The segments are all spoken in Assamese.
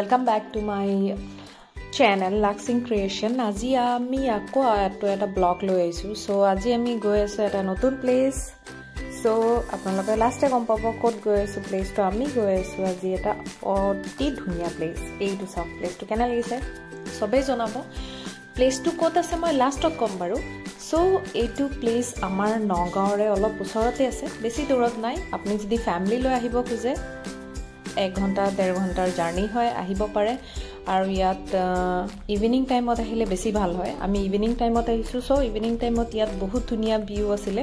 Welcome back to my channel Luxing Creation. আজি আমি আকৌ এটা ব্লগ লৈ আইছো সো আজি আমি গৈ আছো এটা নতুন প্লেস সো আপোনালোকে লাষ্টে গম পাব কোড গৈ আছো প্লেস তো আমি গৈ আছো আজি এটা অতি ধুনিয়া প্লেস এইটো সব প্লেস তো কেনে লাগিছে সবে জনাব প্লেস তো কোত আছে মই লাষ্টত কম বাৰো সো এইটো প্লেস আমাৰ নগাঁওৰে অলপ ওচৰতে আছে বেছি দূৰত নাই আপুনি যদি ফ্যামিলি লৈ আহিব খুজে 1 ঘন্টা 1.5 ঘন্টাৰ জাৰ্নি হয় আহিব পাৰে আৰু ইয়াত ইভিনিং টাইমত আহিলে বেছি ভাল হয় আমি ইভিনিং টাইমত আহিছো সো ইভিনিং টাইমত ইয়াত বহুত ধুনিয়া ভিউ আছিল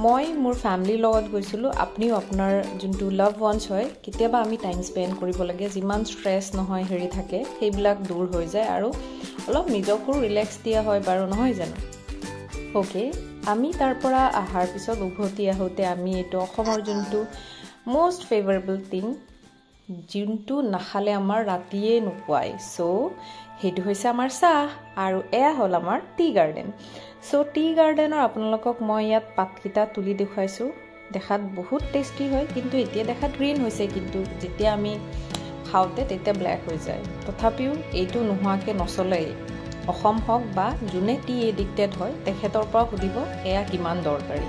মই মোৰ ফ্যামিলিৰ লগত গৈছিলো আপনিও আপোনাৰ যোনটো লাভ ওয়ান্স হয় কিতিয়াবা আমি টাইম স্পেন্ড কৰিব লাগে যিমান স্ট্ৰেছ নহয় হেৰি থাকে সেইবিলাক দূৰ হৈ যায় আৰু অলপ নিজকো ৰিলেক্স দিয়া হয় বাৰু নহয় জানো ওকে আমি তাৰ পৰা আহাৰ পিছত উভতি আহোতে আমি এটো অসমৰ যোনটো most favorable thing যোনটো নাখালে আমাৰ ৰাতিয়ে নোপায় সো হেতু হৈছে আমাৰ চাহ আৰু এয়া হল আমাৰ টি গাৰ্ডেন সো টি গাৰ্ডেনৰ আপোনালোকক মই ইয়াত পাতকিটা তুলি দেখাইছো দেখাত বহুত টেস্টি হয় কিন্তু এতিয়া দেখাত গ্ৰীন হৈছে কিন্তু যেতিয়া আমি খাওতে তেতিয়া ব্ল্যাক হৈ যায় তথাপিও এইটো নোহোৱাকে নচলে অসম হক বা জুনে টি এডিক্টেড হয় তেখেতৰ পৰা খুদিব এয়া কিমান দৰকাৰী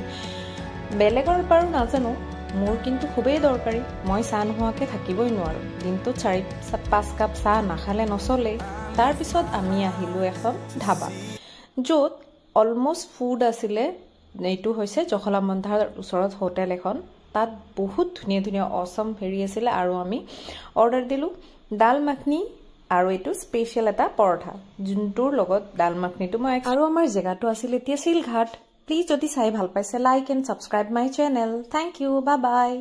বেলেগৰ পাৰো নাজানো মোৰ কিন্তু খুবেই দৰকাৰী মই চাহ নোহোৱাকে থাকিবই নোৱাৰো দিনটো 4-5 কাপ চাহ নাখালে নচলে তাৰ পিছত আমি আহিলো এখন ধাবা যত অলমোস্ট ফুড আছিল এইটো হৈছে জখলাবন্ধাৰ ওচৰত হোটেল এখন তাত বহুত ধুনিয়া ধুনিয়া অসম হেৰি আছিল আৰু আমি অৰ্ডাৰ দিলো দাল মাখনি আৰু এটো স্পেশাল এটা পৰঠা যোনটোৰ লগত দাল মাখনিটো মই আৰু আমাৰ জেগাটো আছিল এতিয়া শিলঘাট Please যদি চাই ভাল পাইছে like and subscribe my channel. Thank you. Bye bye.